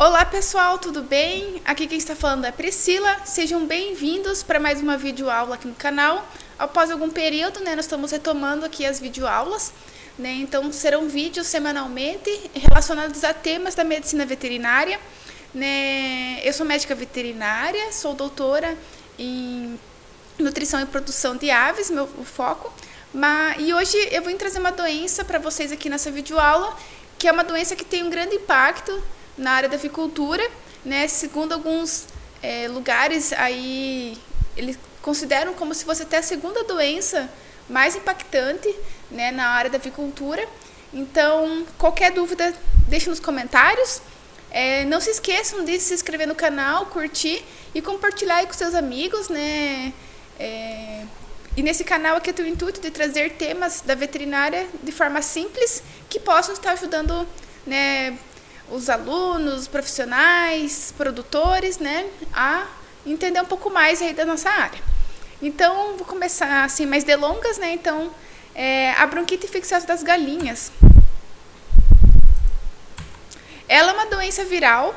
Olá pessoal, tudo bem? Aqui quem está falando é a Priscila. Sejam bem-vindos para mais uma videoaula aqui no canal. Após algum período, nós estamos retomando aqui as videoaulas, Então serão vídeos semanalmente relacionados a temas da medicina veterinária, Eu sou médica veterinária, sou doutora em nutrição e produção de aves, meu foco. E hoje eu vou trazer uma doença para vocês aqui nessa videoaula, que é uma doença que tem um grande impacto na área da avicultura, Segundo alguns lugares, aí eles consideram como se fosse até a segunda doença mais impactante, na área da avicultura. Então, qualquer dúvida, deixe nos comentários. Não se esqueçam de se inscrever no canal, curtir e compartilhar aí com seus amigos, E nesse canal aqui eu tenho o intuito de trazer temas da veterinária de forma simples, que possam estar ajudando, os alunos, profissionais, produtores, a entender um pouco mais aí da nossa área. Então, vou começar assim, mais delongas, Então, a bronquite infecciosa das galinhas. Ela é uma doença viral,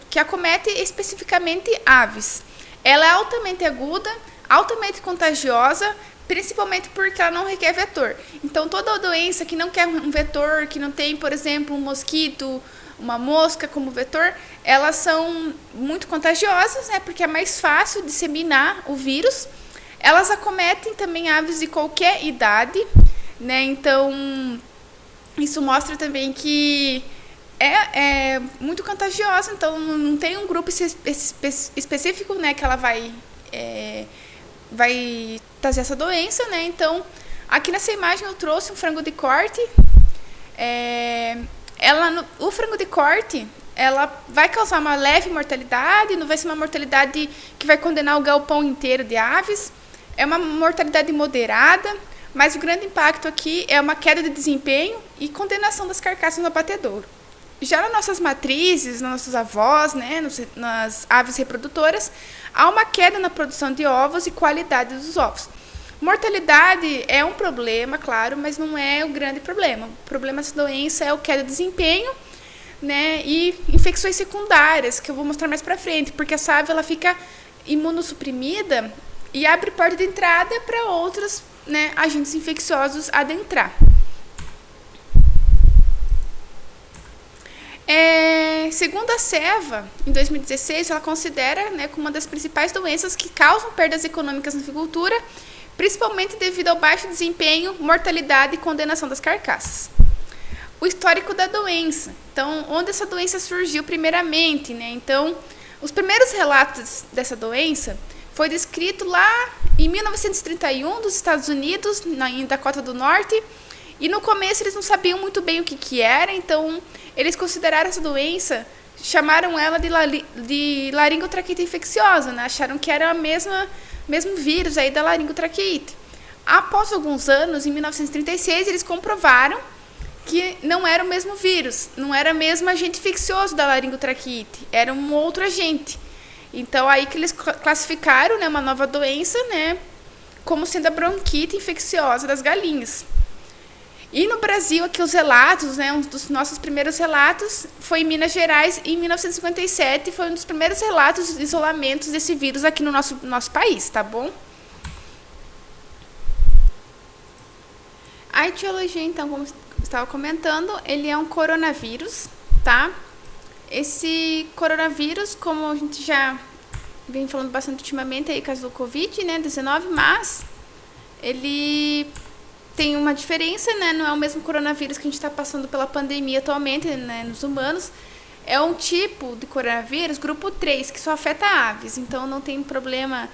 que acomete especificamente aves. Ela é altamente aguda, altamente contagiosa, principalmente porque ela não requer vetor. Então, toda doença que não quer um vetor, que não tem, por exemplo, um mosquito, uma mosca como vetor, elas são muito contagiosas, porque é mais fácil disseminar o vírus. Elas acometem também aves de qualquer idade, Então, isso mostra também que é muito contagiosa, então não tem um grupo específico, que ela vai trazer essa doença, Então, aqui nessa imagem eu trouxe um frango de corte. O frango de corte, ela vai causar uma leve mortalidade, não vai ser uma mortalidade que vai condenar o galpão inteiro de aves. É uma mortalidade moderada, mas o grande impacto aqui é uma queda de desempenho e condenação das carcaças no abatedouro. Já nas nossas matrizes, nas nossas avós, nas aves reprodutoras, há uma queda na produção de ovos e qualidade dos ovos. Mortalidade é um problema, claro, mas não é o grande problema. O problema dessa doença é a queda de desempenho, e infecções secundárias, que eu vou mostrar mais para frente, porque essa ave ela fica imunossuprimida e abre porta de entrada para outros, agentes infecciosos adentrar. Segundo a Ceva, em 2016, ela considera como uma das principais doenças que causam perdas econômicas na avicultura, principalmente devido ao baixo desempenho, mortalidade e condenação das carcaças. O histórico da doença. Então, onde essa doença surgiu primeiramente, Então, os primeiros relatos dessa doença foi descrito lá em 1931, dos Estados Unidos, em Dakota do Norte. E no começo eles não sabiam muito bem o que era, então eles consideraram essa doença, chamaram ela de laringotraqueite infecciosa, Acharam que era o mesmo vírus aí da laringotraqueite. Após alguns anos, em 1936, eles comprovaram que não era o mesmo vírus, não era o mesmo agente infeccioso da laringotraqueite, era um outro agente. Então, aí que eles classificaram, uma nova doença, como sendo a bronquite infecciosa das galinhas. E no Brasil, aqui os relatos, um dos nossos primeiros relatos foi em Minas Gerais, em 1957, foi um dos primeiros relatos de isolamentos desse vírus aqui no nosso país, tá bom? A etiologia, então, como eu estava comentando, ele é um coronavírus, tá? Esse coronavírus, como a gente já vem falando bastante ultimamente, aí, caso do Covid-19, mas ele tem uma diferença, não é o mesmo coronavírus que a gente está passando pela pandemia atualmente, nos humanos. É um tipo de coronavírus, grupo 3, que só afeta aves. Então, não tem problema,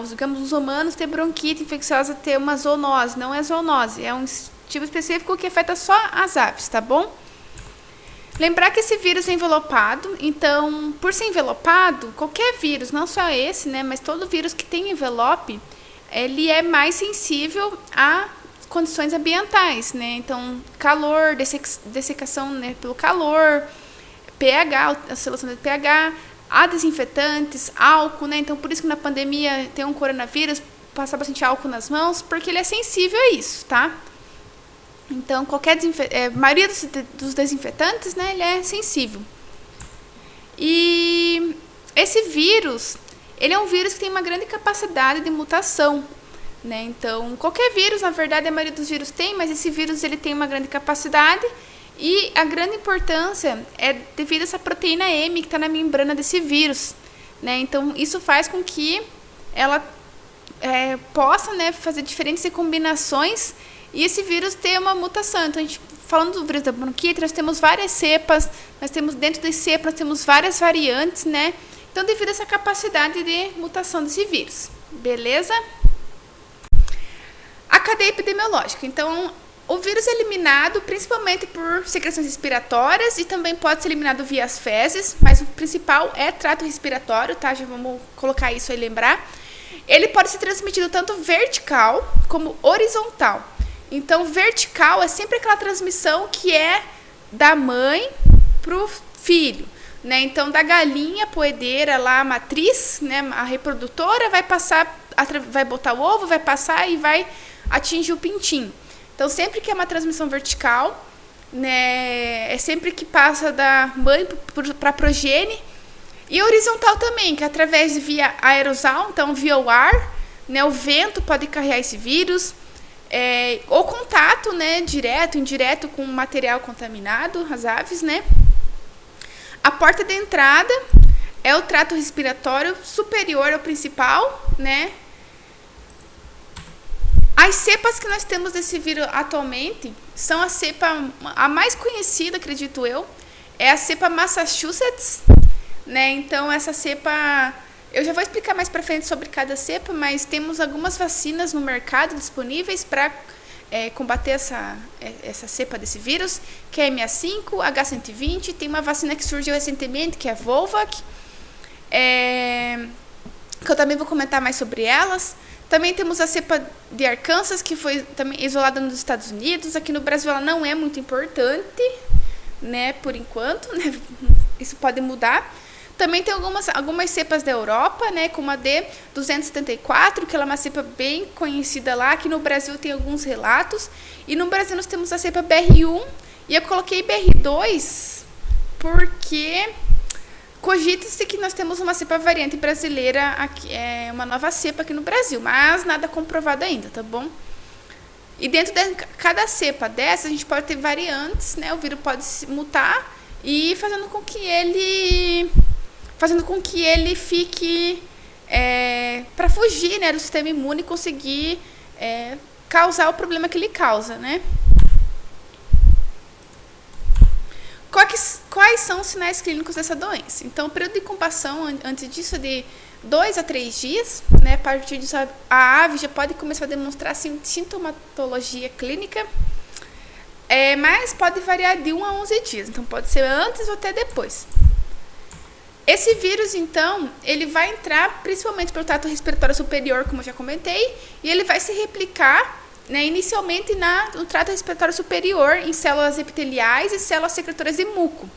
digamos, os humanos ter bronquite infecciosa, ter uma zoonose. Não é zoonose, é um tipo específico que afeta só as aves, tá bom? Lembrar que esse vírus é envelopado. Então, por ser envelopado, qualquer vírus, não só esse, mas todo vírus que tem envelope, ele é mais sensível a condições ambientais, Então, calor, dessecação, pelo calor, pH, oscilação de pH, há desinfetantes, álcool, Então, por isso que na pandemia tem um coronavírus, passar bastante álcool nas mãos, porque ele é sensível a isso, tá? Então, a maioria dos desinfetantes, ele é sensível. E esse vírus, ele é um vírus que tem uma grande capacidade de mutação, né? Então, qualquer vírus, na verdade, a maioria dos vírus tem, mas esse vírus ele tem uma grande capacidade e a grande importância é devido a essa proteína M que está na membrana desse vírus, né? Então, isso faz com que ela possa, né, fazer diferentes combinações e esse vírus ter uma mutação. Então, a gente, falando do vírus da bronquite, nós temos várias cepas, nós temos dentro das cepas, nós temos várias variantes, né? Então, devido a essa capacidade de mutação desse vírus. Beleza? A cadeia epidemiológica. Então, o vírus é eliminado principalmente por secreções respiratórias e também pode ser eliminado via as fezes, mas o principal é trato respiratório, tá? Já vamos colocar isso aí e lembrar. Ele pode ser transmitido tanto vertical como horizontal. Então, vertical é sempre aquela transmissão que é da mãe para o filho, né? Então, da galinha poedeira lá, a matriz, né, a reprodutora, vai passar, vai botar o ovo, vai passar e vai atingir o pintinho. Então, sempre que é uma transmissão vertical, né, é sempre que passa da mãe para a progenie. E horizontal também, que é através de via aerosol, então via o ar, né, o vento pode carregar esse vírus, ou contato, né, direto, indireto com material contaminado, as aves, né. A porta de entrada é o trato respiratório superior ao principal, né. As cepas que nós temos desse vírus atualmente são a mais conhecida, acredito eu, é a cepa Massachusetts, né? Então, essa cepa, eu já vou explicar mais para frente sobre cada cepa, mas temos algumas vacinas no mercado disponíveis para combater essa cepa desse vírus, que é MA5, H120, tem uma vacina que surgiu recentemente, que é a Volvac, que eu também vou comentar mais sobre elas. Também temos a cepa de Arkansas, que foi também isolada nos Estados Unidos. Aqui no Brasil ela não é muito importante, né, por enquanto, né? Isso pode mudar. Também tem algumas cepas da Europa, né, como a D274, que ela é uma cepa bem conhecida lá. Aqui no Brasil tem alguns relatos. E no Brasil nós temos a cepa BR1. E eu coloquei BR2 porque cogita-se que nós temos uma cepa variante brasileira, aqui, uma nova cepa aqui no Brasil, mas nada comprovado ainda, tá bom? E dentro de cada cepa dessa, a gente pode ter variantes, né? O vírus pode se mutar e fazendo com que ele fique para fugir, né, do sistema imune e conseguir causar o problema que ele causa, né? Quais são os sinais clínicos dessa doença? Então, o período de incubação antes disso é de 2 a 3 dias, né? A partir disso, a ave já pode começar a demonstrar sintomatologia clínica, mas pode variar de 1 a 11 dias, então pode ser antes ou até depois. Esse vírus, então, ele vai entrar principalmente pelo trato respiratório superior, como eu já comentei, e ele vai se replicar, né, inicialmente no trato respiratório superior, em células epiteliais e células secretoras de muco.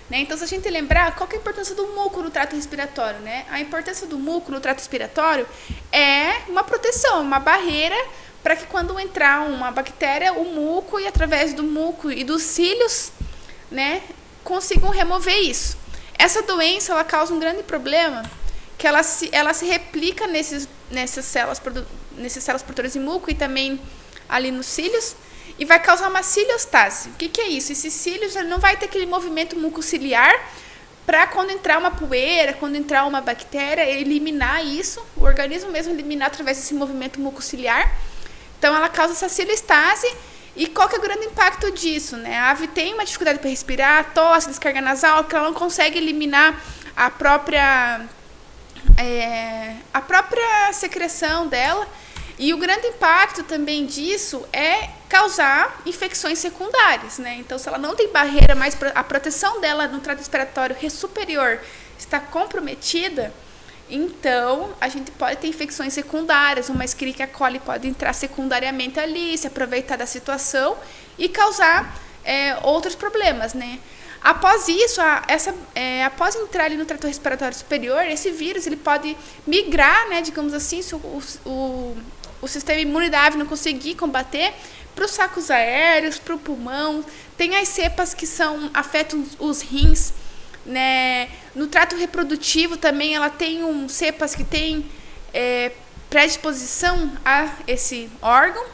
Né? Então, se a gente lembrar, qual que é a importância do muco no trato respiratório? Né? A importância do muco no trato respiratório é uma proteção, uma barreira para que quando entrar uma bactéria, o muco, e através do muco e dos cílios, né, consigam remover isso. Essa doença ela causa um grande problema, que ela se replica nessas células produtoras de muco e também ali nos cílios, e vai causar uma ciliostase. O que é isso? Esses cílios não vai ter aquele movimento mucociliar para quando entrar uma poeira, quando entrar uma bactéria, eliminar isso, o organismo mesmo eliminar através desse movimento mucociliar. Então, ela causa essa ciliostase. E qual que é o grande impacto disso? Né? A ave tem uma dificuldade para respirar, tosse, descarga nasal, que ela não consegue eliminar a própria secreção dela. E o grande impacto também disso é causar infecções secundárias, né? Então, se ela não tem barreira, mas a proteção dela no trato respiratório superior está comprometida, então a gente pode ter infecções secundárias. Uma Escherichia coli pode entrar secundariamente ali, se aproveitar da situação e causar outros problemas, né? Após isso, após entrar ali no trato respiratório superior, esse vírus ele pode migrar, né, digamos assim, se o sistema imune da ave não conseguir combater, para os sacos aéreos, para o pulmão. Tem as cepas que afetam os rins, né? No trato reprodutivo também ela tem cepas que tem predisposição a esse órgão.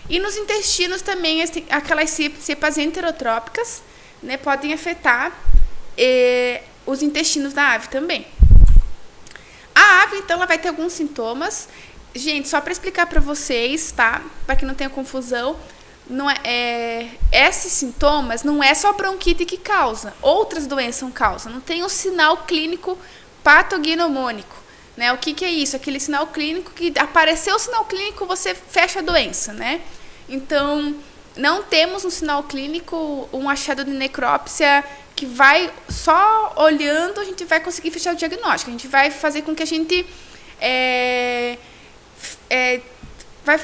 E nos intestinos também aquelas cepas enterotrópicas, né, podem afetar os intestinos da ave também. A ave, então, ela vai ter alguns sintomas. Gente, só para explicar para vocês, tá? Para que não tenha confusão, esses sintomas não é só bronquite que causa, outras doenças causam. Não tem um sinal clínico patognomônico, né? O que é isso? Aquele sinal clínico que apareceu o sinal clínico, você fecha a doença, né? Então, não temos um sinal clínico, um achado de necrópsia que vai só olhando, a gente vai conseguir fechar o diagnóstico. A gente vai fazer com que a gente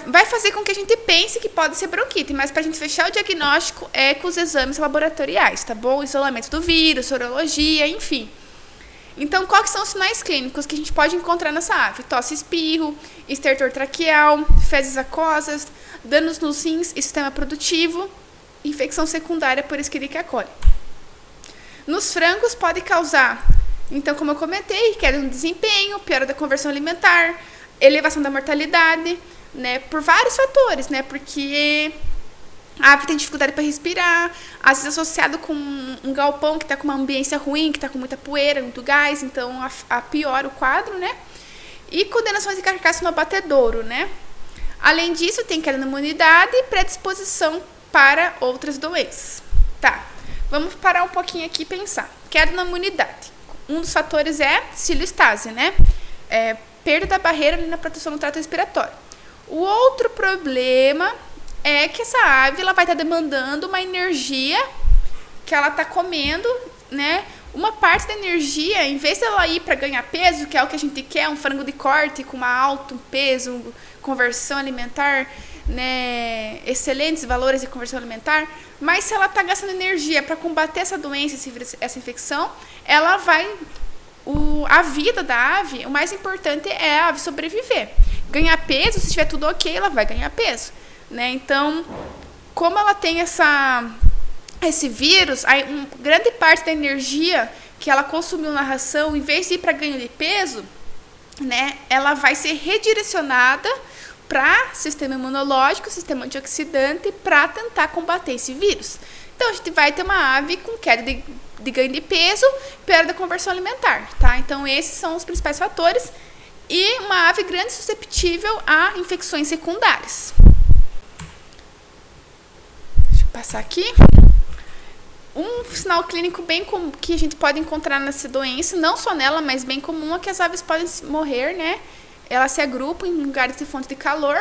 vai fazer com que a gente pense que pode ser bronquite, mas para a gente fechar o diagnóstico é com os exames laboratoriais, tá bom? Isolamento do vírus, sorologia, enfim. Então, quais são os sinais clínicos que a gente pode encontrar nessa ave? Tosse, espirro, estertor traqueal, fezes aquosas, danos nos rins e sistema produtivo, infecção secundária por Escherichia coli. Nos frangos pode causar, então, como eu comentei, queda no desempenho, piora da conversão alimentar, elevação da mortalidade, né, por vários fatores, né, porque a ave tem dificuldade para respirar, às vezes associado com um galpão que está com uma ambiência ruim, que está com muita poeira, muito gás, então piora o quadro, né, e condenações de carcaça no abatedouro, né. Além disso, tem queda na imunidade e predisposição para outras doenças. Tá, vamos parar um pouquinho aqui e pensar. Queda na imunidade. Um dos fatores é ciliostase, né? Perda da barreira na proteção do trato respiratório. O outro problema é que essa ave ela vai estar demandando uma energia que ela está comendo, né? Uma parte da energia, em vez dela ir para ganhar peso, que é o que a gente quer, um frango de corte com alto peso, conversão alimentar, né, excelentes valores de conversão alimentar, mas se ela está gastando energia para combater essa doença, essa infecção, ela vai... a vida da ave, o mais importante é a ave sobreviver. Ganhar peso, se tiver tudo ok, ela vai ganhar peso, né? Então, como ela tem esse vírus, grande parte da energia que ela consumiu na ração, em vez de ir para ganho de peso, né, ela vai ser redirecionada para sistema imunológico, sistema antioxidante, para tentar combater esse vírus. Então, a gente vai ter uma ave com queda de ganho de peso, piora da conversão alimentar, tá? Então, esses são os principais fatores. E uma ave grande susceptível a infecções secundárias. Deixa eu passar aqui. Um sinal clínico bem comum que a gente pode encontrar nessa doença, não só nela, mas bem comum, é que as aves podem morrer, né? Elas se agrupam em lugares de fonte de calor,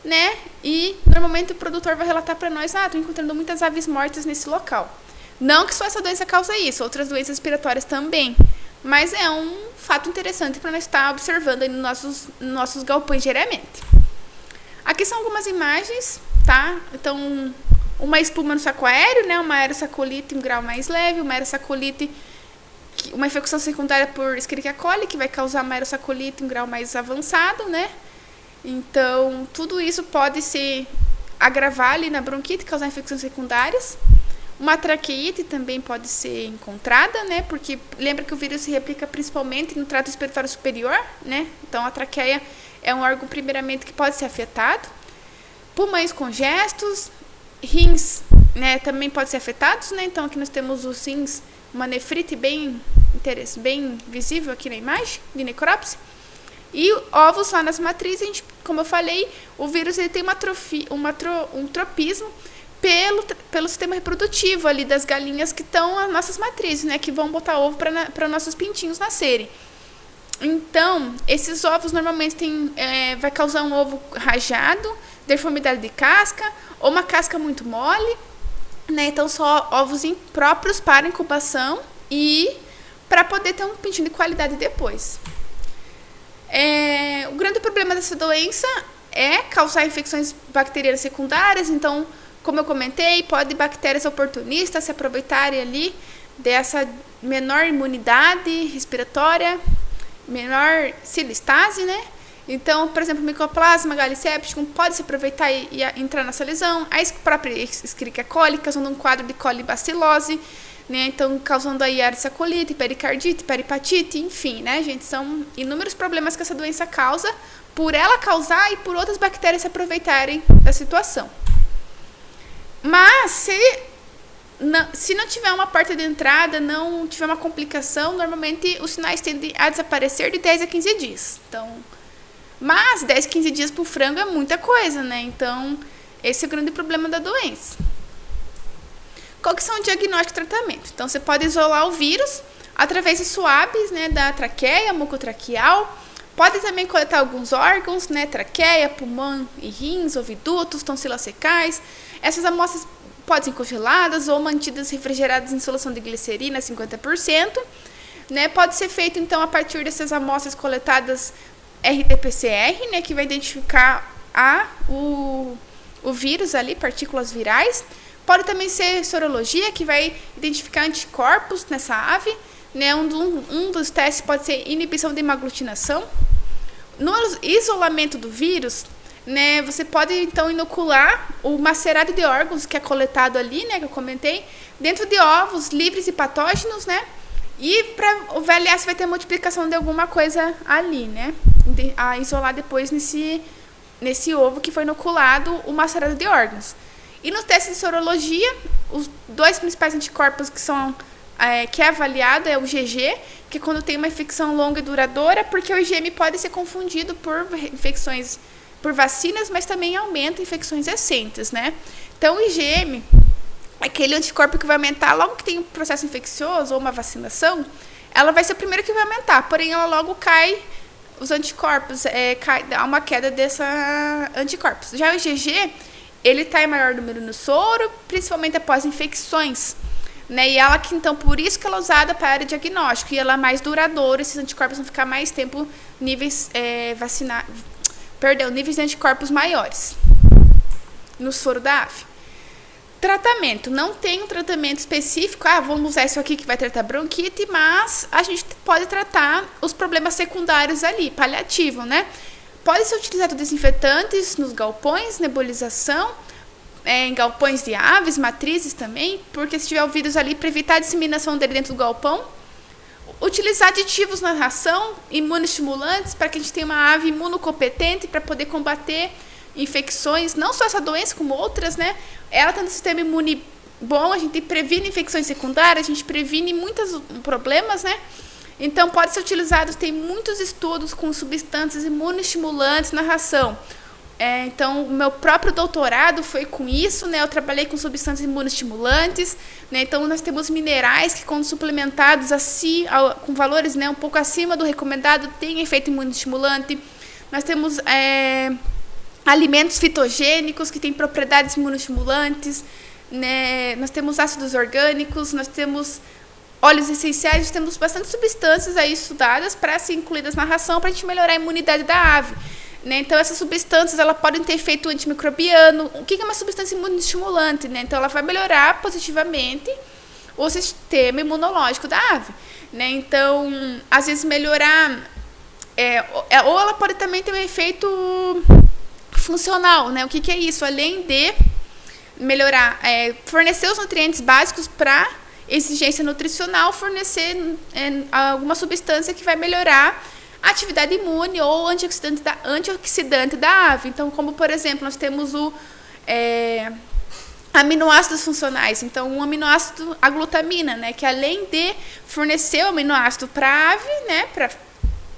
né? E normalmente o produtor vai relatar para nós, estou encontrando muitas aves mortas nesse local. Não que só essa doença causa isso, outras doenças respiratórias também. Mas é um fato interessante para nós estar observando aí nos nossos galpões diariamente. Aqui são algumas imagens, tá? Então, uma espuma no saco aéreo, né? Uma aerosacolite em grau mais leve, uma aerosacolite, uma infecção secundária por Escherichia coli, que vai causar uma aerosacolite em grau mais avançado, né? Então, tudo isso pode se agravar ali na bronquite, causar infecções secundárias. Uma traqueite também pode ser encontrada, né? Porque lembra que o vírus se replica principalmente no trato respiratório superior, né? Então, a traqueia é um órgão, primeiramente, que pode ser afetado. Pulmões congestos, rins, né? Também podem ser afetados, né? Então, aqui nós temos os rins, uma nefrite bem visível aqui na imagem, de necrópsia. E ovos lá nas matrizes, como eu falei, o vírus ele tem um tropismo pelo sistema reprodutivo ali das galinhas que estão as nossas matrizes, né, que vão botar ovo para nossos pintinhos nascerem. Então, esses ovos normalmente vai causar um ovo rajado, deformidade de casca, ou uma casca muito mole, né? Então, só ovos impróprios para incubação e para poder ter um pintinho de qualidade depois. O grande problema dessa doença é causar infecções bacterianas secundárias. Então, como eu comentei, pode bactérias oportunistas se aproveitarem ali dessa menor imunidade respiratória, menor ciliostase, né? Então, por exemplo, o Mycoplasma galisepticum pode se aproveitar e entrar nessa lesão. A própria Escherichia coli, causando um quadro de colibacilose, né? Então, causando aí artrite, pericardite, peripatite, enfim, né, gente? São inúmeros problemas que essa doença causa, por ela causar e por outras bactérias se aproveitarem da situação. Mas, se não tiver uma porta de entrada, não tiver uma complicação, normalmente os sinais tendem a desaparecer de 10 a 15 dias. Então, mas 10, 15 dias para o frango é muita coisa, né? Então, esse é o grande problema da doença. Qual que são o diagnóstico e tratamento? Então, você pode isolar o vírus através de suaves, né, da traqueia, mucotraqueal. Pode também coletar alguns órgãos, né, traqueia, pulmão e rins, ouvidutos, tonsilas secais. Essas amostras podem ser congeladas ou mantidas refrigeradas em solução de glicerina, 50%. Né? Pode ser feito, então, a partir dessas amostras coletadas RT-PCR, né, que vai identificar o vírus ali, partículas virais. Pode também ser sorologia, que vai identificar anticorpos nessa ave. Né? Um dos testes pode ser inibição de hemaglutinação. No isolamento do vírus, né, você pode, então, inocular o macerado de órgãos que é coletado ali, né, que eu comentei, dentro de ovos livres e patógenos, né, e para avaliar se vai ter multiplicação de alguma coisa ali, né, a isolar depois nesse ovo que foi inoculado o macerado de órgãos. E nos testes de sorologia, os dois principais anticorpos que é avaliado é o GG, que é quando tem uma infecção longa e duradoura, porque o IgM pode ser confundido por infecções por vacinas, mas também aumenta infecções recentes, né? Então, o IgM é aquele anticorpo que vai aumentar logo que tem um processo infeccioso ou uma vacinação, ela vai ser o primeiro que vai aumentar, porém ela logo cai, os anticorpos, dá uma queda dessa anticorpos. Já o IgG, ele está em maior número no soro, principalmente após infecções, né? E ela que, então, por isso que ela é usada para a área diagnóstica, e ela é mais duradoura, esses anticorpos vão ficar mais tempo níveis níveis de anticorpos maiores no soro da ave. Tratamento. Não tem um tratamento específico. Vamos usar isso aqui que vai tratar bronquite, mas a gente pode tratar os problemas secundários ali, paliativo, né? Pode ser utilizado desinfetantes nos galpões, nebulização, em galpões de aves, matrizes também, porque se tiver o vírus ali, para evitar a disseminação dele dentro do galpão. Utilizar aditivos na ração, imunoestimulantes, para que a gente tenha uma ave imunocompetente para poder combater infecções, não só essa doença, como outras, né? Ela tendo um sistema imune bom, a gente previne infecções secundárias, a gente previne muitos problemas, né? Então, pode ser utilizado, tem muitos estudos com substâncias imunoestimulantes na ração. Então, o meu próprio doutorado foi com isso, né? Eu trabalhei com substâncias imunoestimulantes, né? Então, nós temos minerais que, quando suplementados assim, com valores, né, um pouco acima do recomendado, têm efeito imunoestimulante. Nós temos alimentos fitogênicos que têm propriedades imunoestimulantes, né? Nós temos ácidos orgânicos, nós temos óleos essenciais, nós temos bastante substâncias aí estudadas para ser incluídas na ração para a gente melhorar a imunidade da ave. Né? Então, essas substâncias ela podem ter efeito antimicrobiano. O que é uma substância imunoestimulante? Né? Então, ela vai melhorar positivamente o sistema imunológico da ave. Né? Então, às vezes, melhorar... ou ela pode também ter um efeito funcional. Né? O que é isso? Além de melhorar, fornecer os nutrientes básicos para exigência nutricional, fornecer alguma substância que vai melhorar a atividade imune ou antioxidante da ave. Então, como, por exemplo, nós temos o aminoácidos funcionais. Então, um aminoácido, a glutamina, né, que além de fornecer o aminoácido para a ave, né, para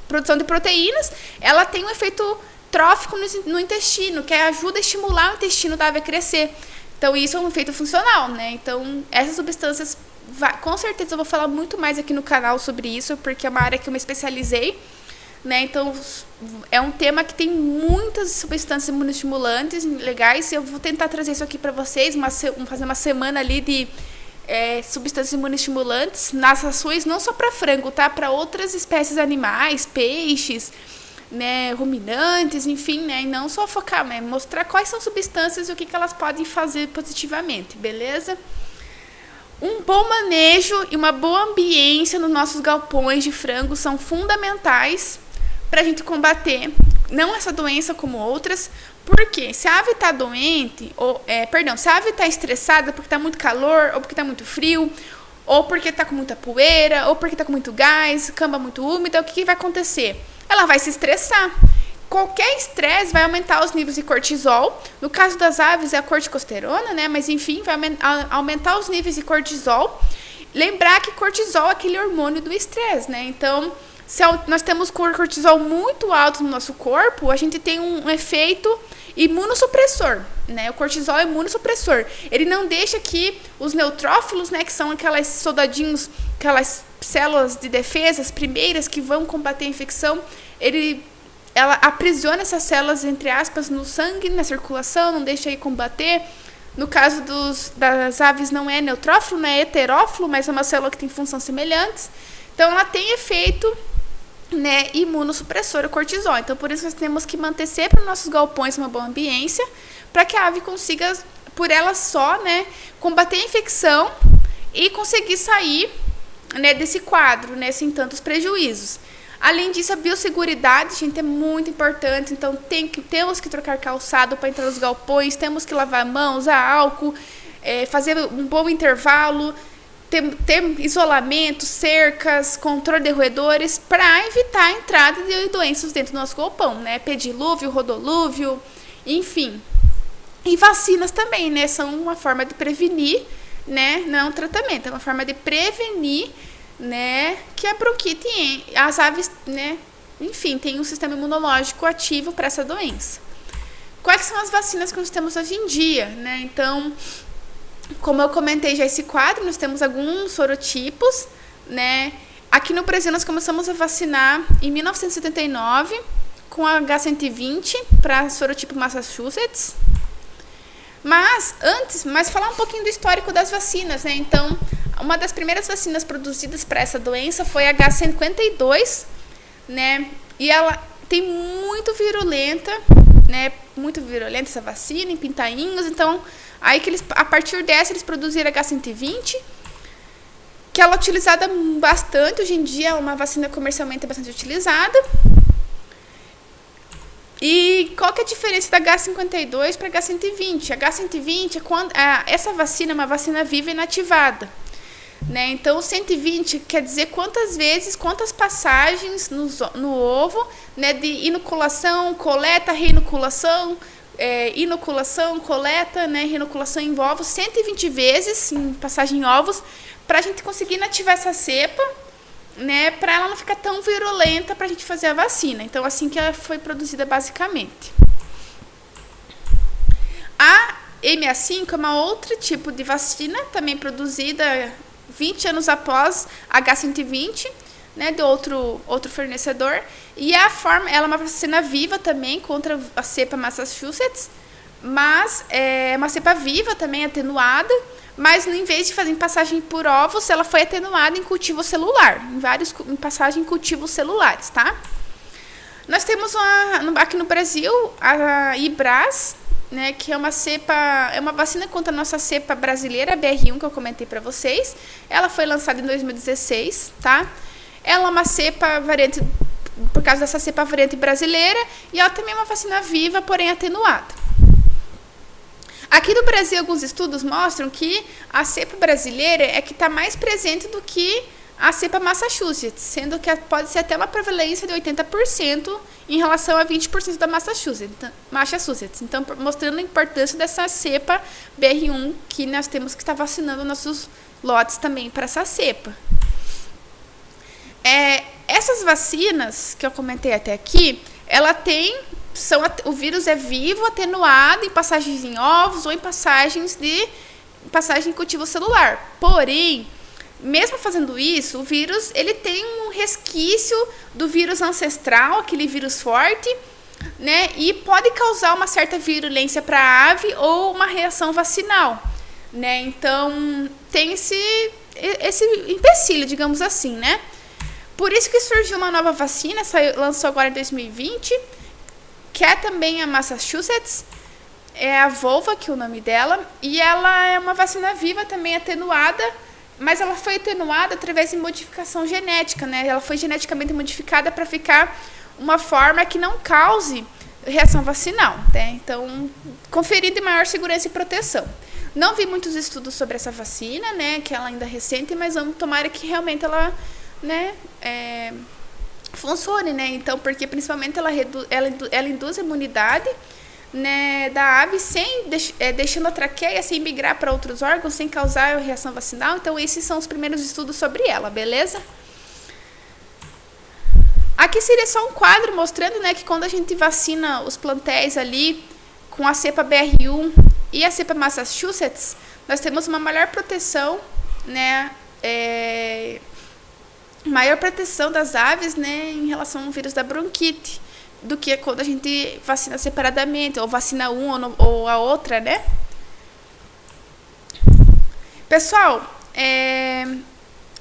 produção de proteínas, ela tem um efeito trófico no intestino, que ajuda a estimular o intestino da ave a crescer. Então, isso é um efeito funcional, né? Então, essas substâncias, com certeza eu vou falar muito mais aqui no canal sobre isso, porque é uma área que eu me especializei. Né? Então, é um tema que tem muitas substâncias imunoestimulantes legais. Eu vou tentar trazer isso aqui para vocês, fazer uma semana ali de substâncias imunoestimulantes nas rações, não só para frango, tá? Para outras espécies animais, peixes, né? Ruminantes, enfim, né? E não só focar, né? Mostrar quais são substâncias e o que elas podem fazer positivamente, beleza? Um bom manejo e uma boa ambiência nos nossos galpões de frango são fundamentais para a gente combater, não essa doença como outras, porque se a ave está doente, se a ave está estressada porque está muito calor ou porque está muito frio, ou porque está com muita poeira, ou porque está com muito gás, cama muito úmida, o que vai acontecer? Ela vai se estressar. Qualquer estresse vai aumentar os níveis de cortisol. No caso das aves é a corticosterona, né? Mas enfim, vai aumentar os níveis de cortisol. Lembrar que cortisol é aquele hormônio do estresse, né? Então, se nós temos cortisol muito alto no nosso corpo, a gente tem um efeito imunossupressor, né? O cortisol é imunossupressor. Ele não deixa que os neutrófilos, né, que são aquelas soldadinhos, aquelas células de defesa, as primeiras que vão combater a infecção, ela aprisiona essas células, entre aspas, no sangue, na circulação, não deixa aí combater. No caso das aves não é neutrófilo, não é heterófilo, mas é uma célula que tem funções semelhantes. Então, ela tem efeito, né, imunossupressor, o cortisol. Então, por isso nós temos que manter sempre nos nossos galpões uma boa ambiência, para que a ave consiga, por ela só, né, combater a infecção e conseguir sair, né, desse quadro, né, sem tantos prejuízos. Além disso, a biosseguridade, gente, é muito importante. Então, temos que trocar calçado para entrar nos galpões, temos que lavar a mão, usar álcool, fazer um bom intervalo, ter isolamento, cercas, controle de roedores, para evitar a entrada de doenças dentro do nosso galpão, né? Pedilúvio, rodolúvio, enfim. E vacinas também, né? São uma forma de prevenir, né? Não é um tratamento, é uma forma de prevenir, né, que a bronquite, as aves, né, enfim, tem um sistema imunológico ativo para essa doença. Quais são as vacinas que nós temos hoje em dia, né? Então, como eu comentei já esse quadro, nós temos alguns sorotipos, né? Aqui no Brasil nós começamos a vacinar em 1979 com a H120 para sorotipo Massachusetts. Mas falar um pouquinho do histórico das vacinas, né? Então, uma das primeiras vacinas produzidas para essa doença foi a H52, né? E ela tem muito virulenta, né? Muito virulenta essa vacina, em pintainhos. Então, aí que a partir dessa, eles produziram a H120, que ela é utilizada bastante. Hoje em dia, é uma vacina comercialmente bastante utilizada. E qual que é a diferença da H52 para a H120? A H120 essa vacina é uma vacina viva e inativada, né? Então, o 120 quer dizer quantas passagens no ovo, né, de inoculação, coleta, reinoculação, inoculação, coleta, né, reinoculação em ovos, 120 vezes em passagem em ovos, para a gente conseguir inativar essa cepa, né, para ela não ficar tão virulenta para a gente fazer a vacina. Então, assim que ela foi produzida basicamente. A MA5 é uma outra tipo de vacina, também produzida 20 anos após a H120, né, de outro fornecedor. E ela é uma vacina viva também contra a cepa Massachusetts, mas é uma cepa viva também, atenuada, mas em vez de fazer em passagem por ovos, ela foi atenuada em cultivo celular, em passagem em cultivos celulares, tá? Nós temos aqui no Brasil a Ibraz, né, que é uma vacina contra a nossa cepa brasileira, a BR1, que eu comentei para vocês. Ela foi lançada em 2016, tá? Ela é uma cepa variante, por causa dessa cepa variante brasileira, e ela também é uma vacina viva, porém atenuada. Aqui no Brasil, alguns estudos mostram que a cepa brasileira é que está mais presente do que a cepa Massachusetts, sendo que pode ser até uma prevalência de 80% em relação a 20% da Massachusetts. Então, mostrando a importância dessa cepa BR1, que nós temos que estar vacinando nossos lotes também para essa cepa. Essas vacinas que eu comentei até aqui, o vírus é vivo, atenuado em passagens em ovos ou em passagem em cultivo celular. Porém, mesmo fazendo isso, o vírus ele tem um resquício do vírus ancestral, aquele vírus forte, né? E pode causar uma certa virulência para a ave ou uma reação vacinal, né? Então, tem esse empecilho, digamos assim, né? Por isso que surgiu uma nova vacina, lançou agora em 2020, que é também a Massachusetts, é a Volva, que é o nome dela, e ela é uma vacina viva também atenuada, mas ela foi atenuada através de modificação genética, né? Ela foi geneticamente modificada para ficar uma forma que não cause reação vacinal, né? Então, conferindo maior segurança e proteção. Não vi muitos estudos sobre essa vacina, né, que ela ainda é recente, mas vamos tomar que realmente ela, né, funcione, né? Então, porque principalmente ela induz a imunidade, né, da ave deixando a traqueia sem migrar para outros órgãos, sem causar reação vacinal. Então, esses são os primeiros estudos sobre ela, beleza? Aqui seria só um quadro mostrando, né, que quando a gente vacina os plantéis ali com a cepa BR1 e a cepa Massachusetts, nós temos uma maior proteção, né, maior proteção das aves, né, em relação ao vírus da bronquite, do que quando a gente vacina separadamente, ou vacina ou a outra, né? Pessoal,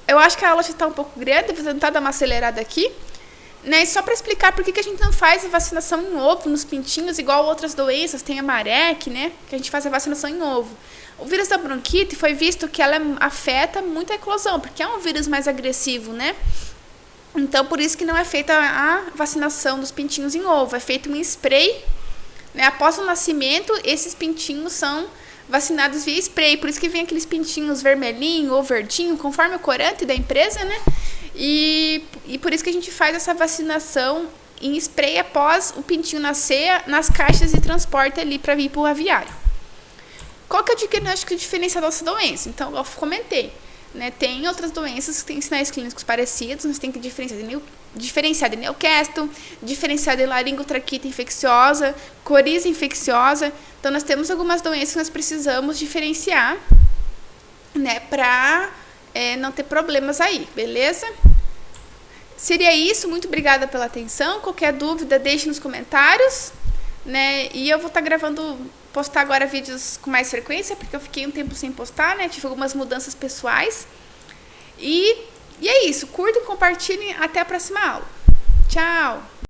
eu acho que a aula já está um pouco grande, vou tentar dar uma acelerada aqui, né? E só para explicar por que a gente não faz a vacinação em ovo nos pintinhos, igual outras doenças, tem a marek, né? Que a gente faz a vacinação em ovo. O vírus da bronquite foi visto que ela afeta muito a eclosão, porque é um vírus mais agressivo, né? Então, por isso que não é feita a vacinação dos pintinhos em ovo. É feito um spray, né? Após o nascimento, esses pintinhos são vacinados via spray. Por isso que vem aqueles pintinhos vermelhinho ou verdinho, conforme o corante da empresa, né? E por isso que a gente faz essa vacinação em spray após o pintinho nascer nas caixas de transporte ali para vir para o aviário. Qual que é o diagnóstico diferencial dessa doença? Então, eu comentei, né? Tem outras doenças que têm sinais clínicos parecidos, nós temos que diferenciar de Newcastle, diferenciar de laringotraqueite infecciosa, coriza infecciosa. Então, nós temos algumas doenças que nós precisamos diferenciar, né, para não ter problemas aí, beleza? Seria isso, muito obrigada pela atenção. Qualquer dúvida, deixe nos comentários, né? E eu vou estar postar agora vídeos com mais frequência, porque eu fiquei um tempo sem postar, né? Tive algumas mudanças pessoais. E é isso. Curtam, compartilhem. Até a próxima aula. Tchau!